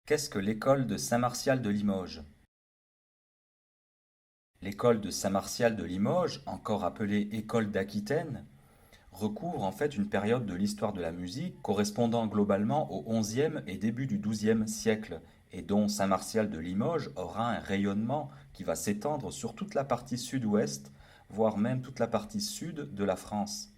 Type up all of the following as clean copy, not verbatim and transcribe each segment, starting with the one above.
Qu'est-ce que l'école de Saint-Martial de Limoges? L'école de Saint-Martial de Limoges, encore appelée École d'Aquitaine, recouvre en fait une période de l'histoire de la musique correspondant globalement au XIe et début du XIIe siècle, et dont Saint-Martial de Limoges aura un rayonnement qui va s'étendre sur toute la partie sud-ouest, voire même toute la partie sud de la France.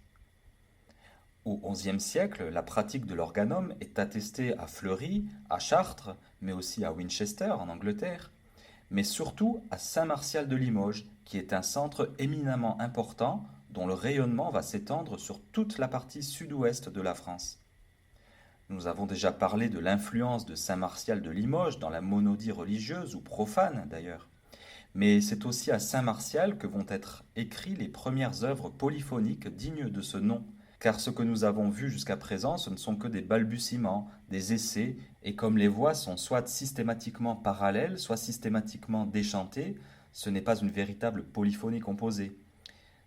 Au XIe siècle, la pratique de l'organum est attestée à Fleury, à Chartres, mais aussi à Winchester en Angleterre, mais surtout à Saint-Martial de Limoges, qui est un centre éminemment important dont le rayonnement va s'étendre sur toute la partie sud-ouest de la France. Nous avons déjà parlé de l'influence de Saint-Martial de Limoges dans la monodie religieuse ou profane d'ailleurs. Mais c'est aussi à Saint-Martial que vont être écrites les premières œuvres polyphoniques dignes de ce nom, car ce que nous avons vu jusqu'à présent, ce ne sont que des balbutiements, des essais, et comme les voix sont soit systématiquement parallèles, soit systématiquement déchantées, ce n'est pas une véritable polyphonie composée.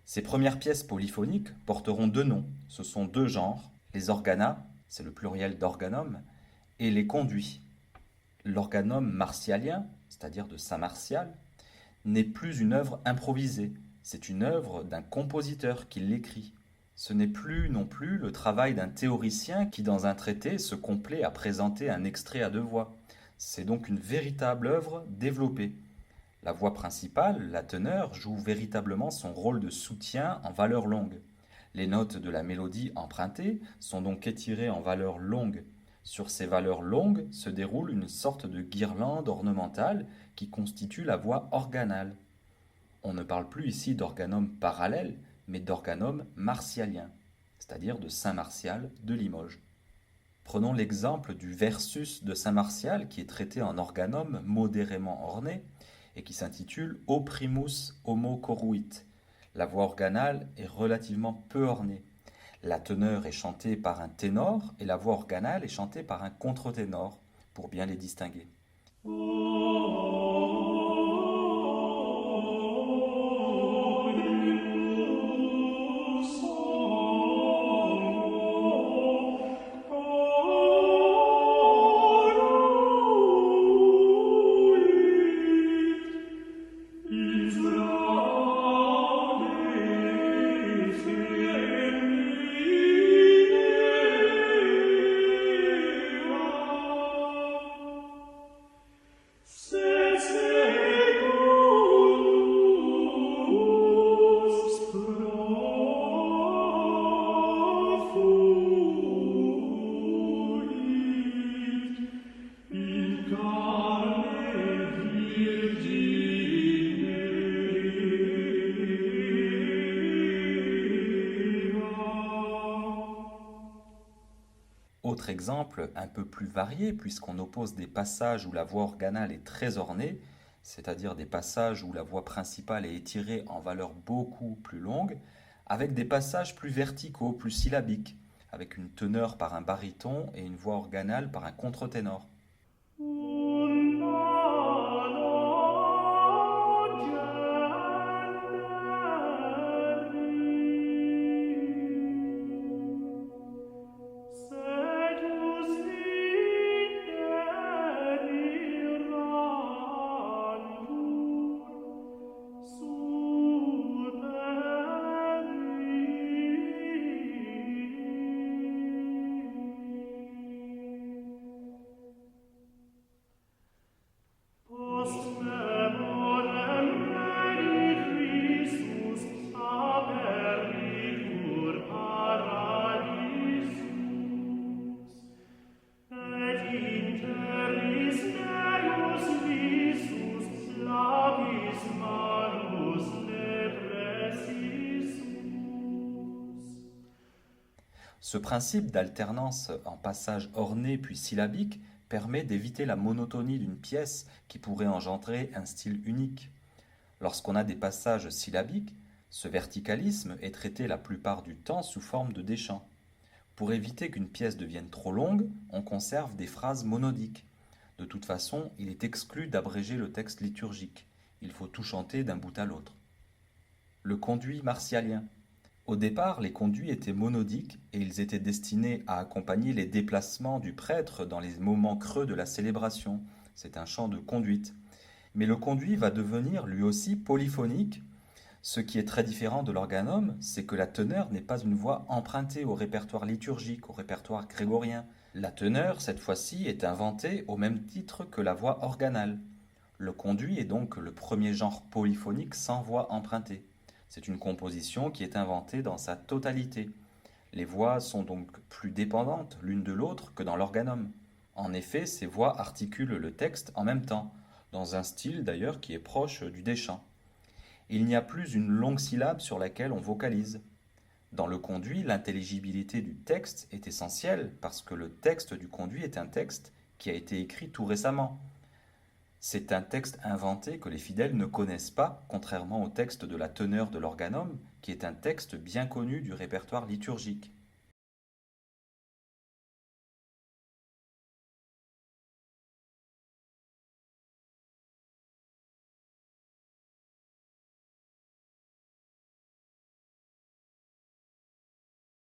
Ces premières pièces polyphoniques porteront deux noms, ce sont deux genres, les organas, c'est le pluriel d'organum, et les conduits. L'organum martialien, c'est-à-dire de Saint-Martial, n'est plus une œuvre improvisée, c'est une œuvre d'un compositeur qui l'écrit. Ce n'est plus non plus le travail d'un théoricien qui, dans un traité, se complaît à présenter un extrait à deux voix. C'est donc une véritable œuvre développée. La voix principale, la teneur, joue véritablement son rôle de soutien en valeur longue. Les notes de la mélodie empruntées sont donc étirées en valeur longue. Sur ces valeurs longues se déroule une sorte de guirlande ornementale qui constitue la voix organale. On ne parle plus ici d'organum parallèle, mais d'organum martialien, c'est-à-dire de Saint-Martial de Limoges. Prenons l'exemple du versus de Saint-Martial qui est traité en organum modérément orné et qui s'intitule O primus homo corruit. La voix organale est relativement peu ornée. La teneur est chantée par un ténor et la voix organale est chantée par un contre-ténor, pour bien les distinguer. Autre exemple, un peu plus varié, puisqu'on oppose des passages où la voix organale est très ornée, c'est-à-dire des passages où la voix principale est étirée en valeur beaucoup plus longue, avec des passages plus verticaux, plus syllabiques, avec une teneur par un baryton et une voix organale par un contre-ténor. Ce principe d'alternance en passage orné puis syllabique permet d'éviter la monotonie d'une pièce qui pourrait engendrer un style unique. Lorsqu'on a des passages syllabiques, ce verticalisme est traité la plupart du temps sous forme de déchant. Pour éviter qu'une pièce devienne trop longue, on conserve des phrases monodiques. De toute façon, il est exclu d'abréger le texte liturgique. Il faut tout chanter d'un bout à l'autre. Le conduit martialien. Au départ, les conduits étaient monodiques et ils étaient destinés à accompagner les déplacements du prêtre dans les moments creux de la célébration. C'est un chant de conduite. Mais le conduit va devenir lui aussi polyphonique. Ce qui est très différent de l'organome, c'est que la teneur n'est pas une voix empruntée au répertoire liturgique, au répertoire grégorien. La teneur, cette fois-ci, est inventée au même titre que la voix organale. Le conduit est donc le premier genre polyphonique sans voix empruntée. C'est une composition qui est inventée dans sa totalité. Les voix sont donc plus dépendantes l'une de l'autre que dans l'organome. En effet, ces voix articulent le texte en même temps, dans un style d'ailleurs qui est proche du déchant. Il n'y a plus une longue syllabe sur laquelle on vocalise. Dans le conduit, l'intelligibilité du texte est essentielle parce que le texte du conduit est un texte qui a été écrit tout récemment. C'est un texte inventé que les fidèles ne connaissent pas, contrairement au texte de la teneur de l'organome, qui est un texte bien connu du répertoire liturgique.